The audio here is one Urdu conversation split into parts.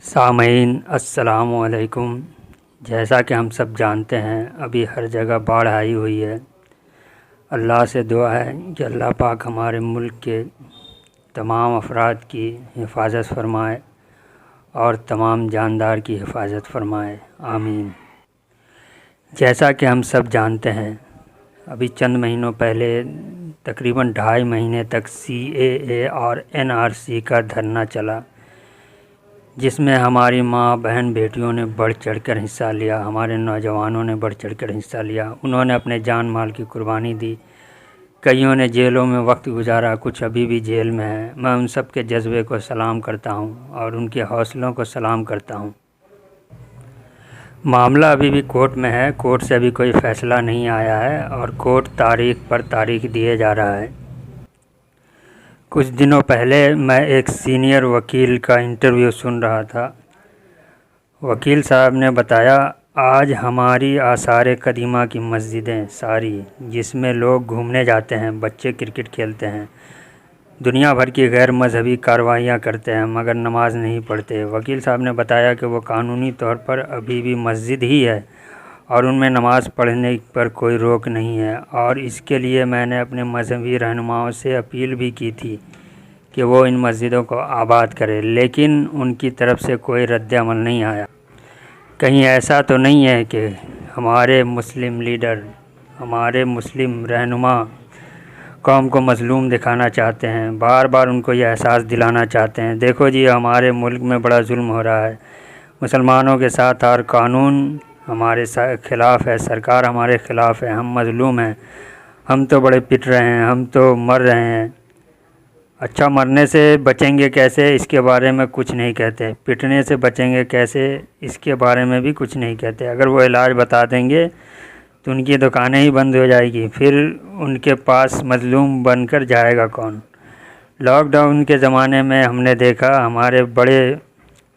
سامعین السلام علیکم۔ جیسا کہ ہم سب جانتے ہیں ابھی ہر جگہ باڑھ آئی ہوئی ہے۔ اللہ سے دعا ہے کہ اللہ پاک ہمارے ملک کے تمام افراد کی حفاظت فرمائے اور تمام جاندار کی حفاظت فرمائے، آمین۔ جیسا کہ ہم سب جانتے ہیں ابھی چند مہینوں پہلے تقریباً 2.5 مہینے تک CAA اور NRC کا دھرنا چلا، جس میں ہماری ماں بہن بیٹیوں نے بڑھ چڑھ کر حصہ لیا، ہمارے نوجوانوں نے بڑھ چڑھ کر حصہ لیا۔ انہوں نے اپنے جان مال کی قربانی دی، کئیوں نے جیلوں میں وقت گزارا، کچھ ابھی بھی جیل میں ہیں۔ میں ان سب کے جذبے کو سلام کرتا ہوں اور ان کے حوصلوں کو سلام کرتا ہوں۔ معاملہ ابھی بھی کورٹ میں ہے، کورٹ سے ابھی کوئی فیصلہ نہیں آیا ہے اور کورٹ تاریخ پر تاریخ دیے جا رہا ہے۔ کچھ دنوں پہلے میں ایک سینئر وکیل کا انٹرویو سن رہا تھا۔ وکیل صاحب نے بتایا، آج ہماری آثار قدیمہ کی مسجدیں ساری، جس میں لوگ گھومنے جاتے ہیں، بچے کرکٹ کھیلتے ہیں، دنیا بھر کی غیر مذہبی کارروائیاں کرتے ہیں، مگر نماز نہیں پڑھتے۔ وکیل صاحب نے بتایا کہ وہ قانونی طور پر ابھی بھی مسجد ہی ہے اور ان میں نماز پڑھنے پر کوئی روک نہیں ہے، اور اس کے لیے میں نے اپنے مذہبی رہنماؤں سے اپیل بھی کی تھی کہ وہ ان مسجدوں کو آباد کرے، لیکن ان کی طرف سے کوئی رد عمل نہیں آیا۔ کہیں ایسا تو نہیں ہے کہ ہمارے مسلم لیڈر، ہمارے مسلم رہنما قوم کو مظلوم دکھانا چاہتے ہیں، بار بار ان کو یہ احساس دلانا چاہتے ہیں، دیکھو جی ہمارے ملک میں بڑا ظلم ہو رہا ہے، مسلمانوں کے ساتھ اور قانون ہمارے خلاف ہے، سرکار ہمارے خلاف ہے، ہم مظلوم ہیں، ہم تو بڑے پٹ رہے ہیں، ہم تو مر رہے ہیں۔ اچھا، مرنے سے بچیں گے کیسے اس کے بارے میں کچھ نہیں کہتے، پٹنے سے بچیں گے کیسے اس کے بارے میں بھی کچھ نہیں کہتے۔ اگر وہ علاج بتا دیں گے تو ان کی دکانیں ہی بند ہو جائے گی، پھر ان کے پاس مظلوم بن کر جائے گا کون؟ لاک ڈاؤن کے زمانے میں ہم نے دیکھا ہمارے بڑے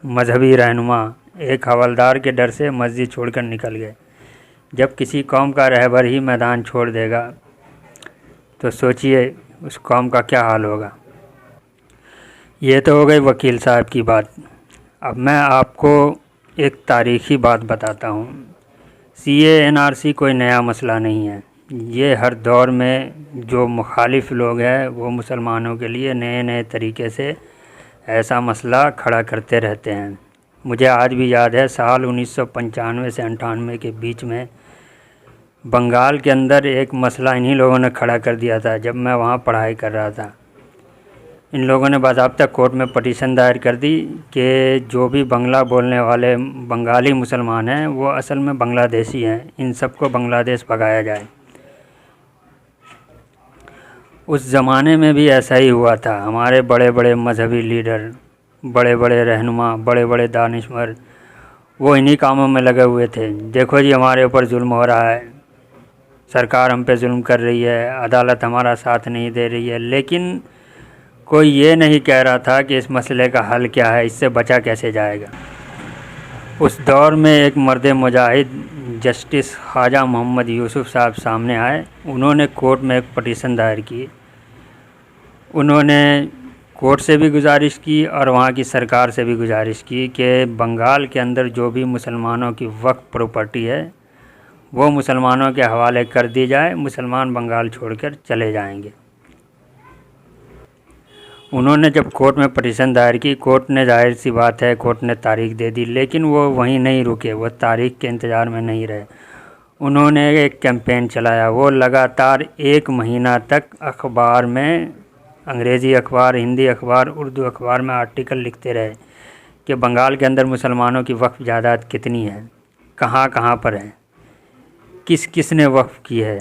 مذہبی رہنما ایک حوالدار کے ڈر سے مسجد چھوڑ کر نکل گئے۔ جب کسی قوم کا رہبر ہی میدان چھوڑ دے گا تو سوچئے اس قوم کا کیا حال ہوگا۔ یہ تو ہو گئی وکیل صاحب کی بات۔ اب میں آپ کو ایک تاریخی بات بتاتا ہوں۔ CAA-NRC کوئی نیا مسئلہ نہیں ہے، یہ ہر دور میں جو مخالف لوگ ہیں وہ مسلمانوں کے لیے نئے نئے طریقے سے ایسا مسئلہ کھڑا کرتے رہتے ہیں۔ مجھے آج بھی یاد ہے سال 1995 سے 98 کے بیچ میں بنگال کے اندر ایک مسئلہ انہی لوگوں نے کھڑا کر دیا تھا جب میں وہاں پڑھائی کر رہا تھا۔ ان لوگوں نے باضابطہ کورٹ میں پٹیشن دائر کر دی کہ جو بھی بنگلہ بولنے والے بنگالی مسلمان ہیں وہ اصل میں بنگلہ دیشی ہیں، ان سب کو بنگلہ دیش بھگایا جائے۔ اس زمانے میں بھی ایسا ہی ہوا تھا، ہمارے بڑے بڑے مذہبی لیڈر، بڑے بڑے رہنما، بڑے بڑے دانشور وہ انہی کاموں میں لگے ہوئے تھے۔ دیکھو جی ہمارے اوپر ظلم ہو رہا ہے، سرکار ہم پہ ظلم کر رہی ہے، عدالت ہمارا ساتھ نہیں دے رہی ہے، لیکن کوئی یہ نہیں کہہ رہا تھا کہ اس مسئلے کا حل کیا ہے، اس سے بچا کیسے جائے گا۔ اس دور میں ایک مرد مجاہد جسٹس خواجہ محمد یوسف صاحب سامنے آئے، انہوں نے کورٹ میں ایک پٹیشن دائر کی، انہوں نے کورٹ سے بھی گزارش کی اور وہاں کی سرکار سے بھی گزارش کی کہ بنگال کے اندر جو بھی مسلمانوں کی وقف پراپرٹی ہے وہ مسلمانوں کے حوالے کر دی جائے، مسلمان بنگال چھوڑ کر چلے جائیں گے۔ انہوں نے جب کورٹ میں پٹیشن دائر کی، کورٹ نے ظاہر سی بات ہے کورٹ نے تاریخ دے دی، لیکن وہ وہیں نہیں رکے، وہ تاریخ کے انتظار میں نہیں رہے، انہوں نے ایک کیمپین چلایا۔ وہ لگاتار 1 مہینہ تک اخبار میں، انگریزی اخبار، ہندی اخبار، اردو اخبار میں آرٹیکل لکھتے رہے کہ بنگال کے اندر مسلمانوں کی وقف جائیداد کتنی ہے، کہاں کہاں پر ہے، کس کس نے وقف کی ہے۔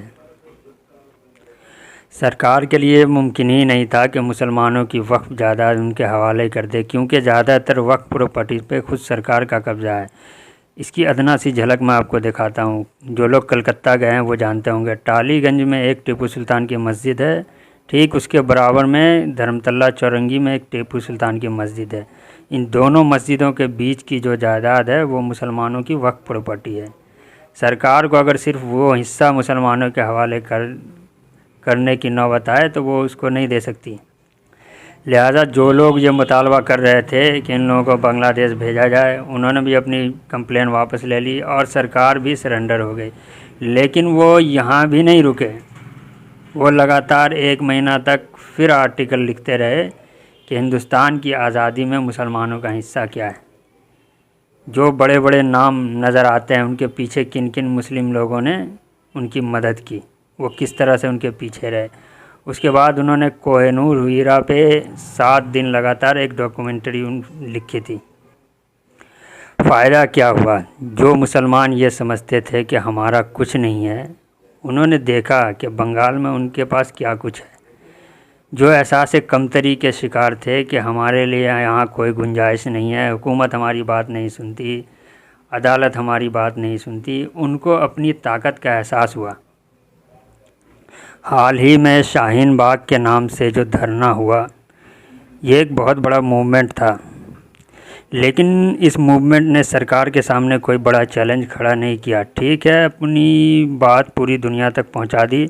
سرکار کے لیے ممکن ہی نہیں تھا کہ مسلمانوں کی وقف جائیداد ان کے حوالے کر دے، کیونکہ زیادہ تر وقف پراپرٹی پہ خود سرکار کا قبضہ ہے۔ اس کی ادنا سی جھلک میں آپ کو دکھاتا ہوں، جو لوگ کلکتہ گئے ہیں وہ جانتے ہوں گے، ٹالی گنج میں ایک ٹیپو سلطان کی مسجد ہے، ٹھیک اس کے برابر میں دھرمتلہ چورنگی میں ایک ٹیپو سلطان کی مسجد ہے۔ ان دونوں مسجدوں کے بیچ کی جو جائیداد ہے وہ مسلمانوں کی وقف پراپرٹی ہے۔ سرکار کو اگر صرف وہ حصہ مسلمانوں کے حوالے کرنے کی نوبت آئے تو وہ اس کو نہیں دے سکتی۔ لہٰذا جو لوگ یہ مطالبہ کر رہے تھے کہ ان لوگوں کو بنگلہ دیش بھیجا جائے، انہوں نے بھی اپنی کمپلین واپس لے لی اور سرکار بھی سرنڈر ہو گئی، لیکن وہ یہاں بھی نہیں رکے۔ وہ لگاتار 1 مہینہ تک پھر آرٹیکل لکھتے رہے کہ ہندوستان کی آزادی میں مسلمانوں کا حصہ کیا ہے۔ جو بڑے بڑے نام نظر آتے ہیں ان کے پیچھے کن کن مسلم لوگوں نے ان کی مدد کی، وہ کس طرح سے ان کے پیچھے رہے۔ اس کے بعد انہوں نے کوہ نور ہیرا پہ 7 دن لگاتار ایک ڈاکومنٹری لکھی تھی۔ فائدہ کیا ہوا؟ جو مسلمان یہ سمجھتے تھے کہ ہمارا کچھ نہیں ہے، انہوں نے دیکھا کہ بنگال میں ان کے پاس کیا کچھ ہے۔ جو احساس کمتری کے شکار تھے کہ ہمارے لیے یہاں کوئی گنجائش نہیں ہے، حکومت ہماری بات نہیں سنتی، عدالت ہماری بات نہیں سنتی، ان کو اپنی طاقت کا احساس ہوا۔ حال ہی میں شاہین باغ کے نام سے جو دھرنا ہوا، یہ ایک بہت بڑا موومنٹ تھا، لیکن اس موومنٹ نے سرکار کے سامنے کوئی بڑا چیلنج کھڑا نہیں کیا۔ ٹھیک ہے، اپنی بات پوری دنیا تک پہنچا دی،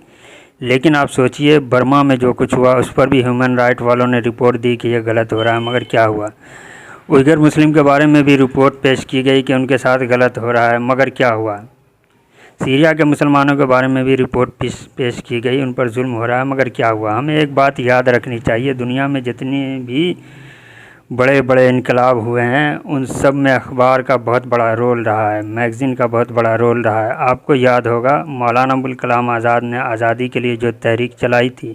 لیکن آپ سوچئے برما میں جو کچھ ہوا اس پر بھی ہیومن رائٹ والوں نے رپورٹ دی کہ یہ غلط ہو رہا ہے، مگر کیا ہوا؟ اوئیگر مسلم کے بارے میں بھی رپورٹ پیش کی گئی کہ ان کے ساتھ غلط ہو رہا ہے، مگر کیا ہوا؟ سیریا کے مسلمانوں کے بارے میں بھی رپورٹ پیش کی گئی، ان پر ظلم ہو رہا ہے، مگر کیا ہوا؟ ہمیں ایک بات یاد رکھنی چاہیے، دنیا میں جتنی بھی بڑے بڑے انقلاب ہوئے ہیں ان سب میں اخبار کا بہت بڑا رول رہا ہے، میگزین کا بہت بڑا رول رہا ہے۔ آپ کو یاد ہوگا مولانا ابوالکلام آزاد نے آزادی کے لیے جو تحریک چلائی تھی،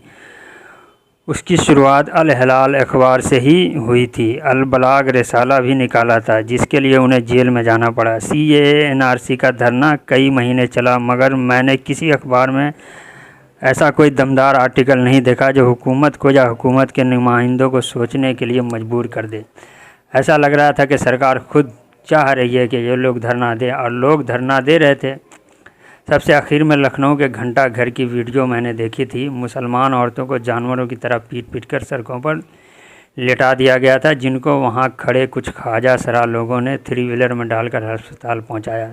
اس کی شروعات الہلال اخبار سے ہی ہوئی تھی۔ البلاغ رسالہ بھی نکالا تھا جس کے لیے انہیں جیل میں جانا پڑا۔ CAA-NRC کا دھرنا کئی مہینے چلا، مگر میں نے کسی اخبار میں ایسا کوئی دمدار آرٹیکل نہیں دیکھا جو حکومت کو یا حکومت کے نمائندوں کو سوچنے کے لیے مجبور کر دے۔ ایسا لگ رہا تھا کہ سرکار خود چاہ رہی ہے کہ یہ لوگ دھرنا دیں، اور لوگ دھرنا دے رہے تھے۔ سب سے آخر میں لکھنؤ کے گھنٹہ گھر کی ویڈیو میں نے دیکھی تھی۔ مسلمان عورتوں کو جانوروں کی طرح پیٹ پیٹ کر سڑکوں پر لٹا دیا گیا تھا، جن کو وہاں کھڑے کچھ خواجہ سرا لوگوں نے 3 ویلر میں ڈال کر ہسپتال پہنچایا۔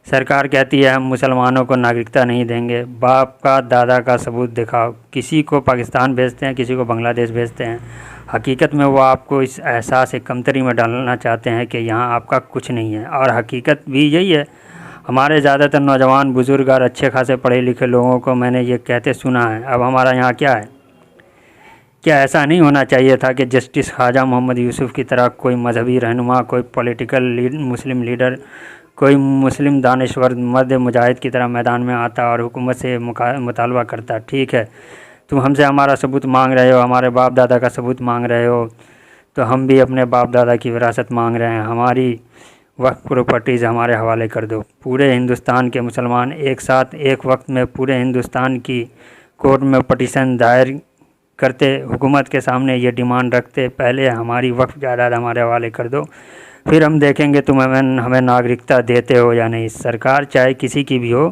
سرکار کہتی ہے ہم مسلمانوں کو ناگرکتا نہیں دیں گے، باپ کا دادا کا ثبوت دکھاؤ۔ کسی کو پاکستان بھیجتے ہیں، کسی کو بنگلہ دیش بھیجتے ہیں۔ حقیقت میں وہ آپ کو اس احساس کمتری میں ڈالنا چاہتے ہیں کہ یہاں آپ کا کچھ نہیں ہے، اور حقیقت بھی یہی ہے۔ ہمارے زیادہ تر نوجوان بزرگ اور اچھے خاصے پڑھے لکھے لوگوں کو میں نے یہ کہتے سنا ہے، اب ہمارا یہاں کیا ہے؟ کیا ایسا نہیں ہونا چاہیے تھا کہ جسٹس خواجہ محمد یوسف کی طرح کوئی مذہبی رہنما، کوئی پولیٹیکل مسلم لیڈر، کوئی مسلم دانشور مرد مجاہد کی طرح میدان میں آتا اور حکومت سے مطالبہ کرتا، ٹھیک ہے تم ہم سے ہمارا ثبوت مانگ رہے ہو، ہمارے باپ دادا کا ثبوت مانگ رہے ہو، تو ہم بھی اپنے باپ دادا کی وراثت مانگ رہے ہیں، ہماری وقف پراپرٹیز ہمارے حوالے کر دو۔ پورے ہندوستان کے مسلمان ایک ساتھ ایک وقت میں پورے ہندوستان کی کورٹ میں پٹیشن دائر کرتے، حکومت کے سامنے یہ ڈیمانڈ رکھتے، پہلے ہماری وقف جائیداد ہمارے حوالے کر دو، پھر ہم دیکھیں گے تم ہمیں ناگرکتا دیتے ہو یا نہیں۔ سرکار چاہے کسی کی بھی ہو،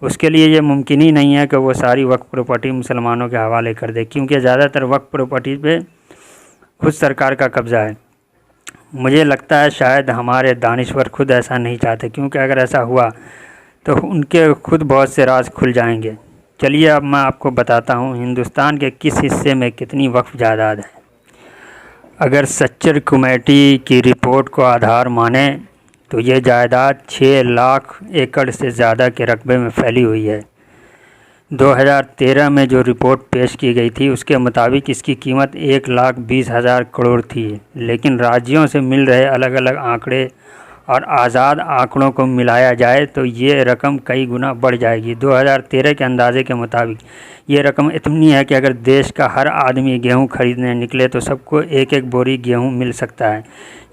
اس کے لیے یہ ممکن ہی نہیں ہے کہ وہ ساری وقف پراپرٹی مسلمانوں کے حوالے کر دے، کیونکہ زیادہ تر وقف پراپرٹی پہ خود سرکار کا قبضہ ہے۔ مجھے لگتا ہے شاید ہمارے دانشور خود ایسا نہیں چاہتے، کیونکہ اگر ایسا ہوا تو ان کے خود بہت سے راز کھل جائیں گے۔ چلیے اب میں آپ کو بتاتا ہوں ہندوستان کے کس حصے میں کتنی وقف جائیداد ہے۔ اگر سچر کمیٹی کی رپورٹ کو آدھار مانیں تو یہ جائیداد 6 لاکھ ایکڑ سے زیادہ کے رقبے میں پھیلی ہوئی ہے۔ 2013 میں جو رپورٹ پیش کی گئی تھی اس کے مطابق اس کی قیمت 1,20,000 کروڑ تھی، لیکن راجیوں سے مل رہے الگ الگ آنکڑے اور آزاد آنکڑوں کو ملایا جائے تو یہ رقم کئی گنا بڑھ جائے گی۔ 2013 کے اندازے کے مطابق یہ رقم اتنی ہے کہ اگر دیش کا ہر آدمی گیہوں خریدنے نکلے تو سب کو 1 بوری گیہوں مل سکتا ہے۔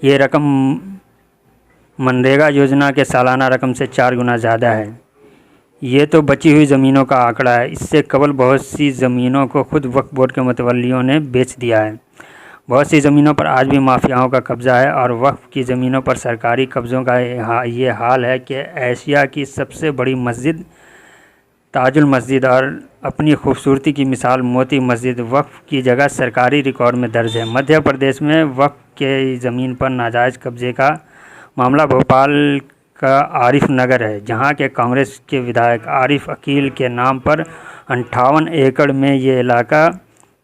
یہ رقم منریگا یوجنا کے سالانہ رقم سے 4 گنا زیادہ ہے۔ یہ تو بچی ہوئی زمینوں کا آنکڑا ہے، اس سے قبل بہت سی زمینوں کو خود وقف بورڈ کے متولیوں نے بیچ دیا ہے۔ بہت سی زمینوں پر آج بھی مافیاؤں کا قبضہ ہے، اور وقف کی زمینوں پر سرکاری قبضوں کا یہ حال ہے کہ ایشیا کی سب سے بڑی مسجد تاج المسجد اور اپنی خوبصورتی کی مثال موتی مسجد وقف کی جگہ سرکاری ریکارڈ میں درج ہے۔ مدھیہ پردیش میں وقف کے زمین پر ناجائز قبضے کا معاملہ بھوپال کا عارف نگر ہے، جہاں کے کانگریس کے ودھائک عارف عقیل کے نام پر 58 ایکڑ میں یہ علاقہ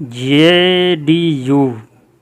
JDU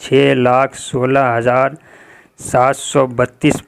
6,16,732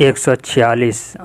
146,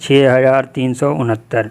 6,369,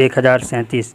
1,037,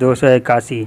281,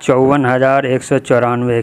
54,194,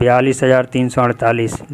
42,348,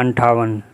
58,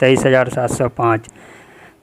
23,705,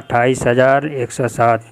28,107,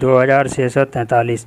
2,643,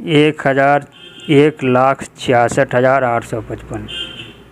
1,66,855।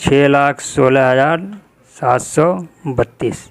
6,16,732।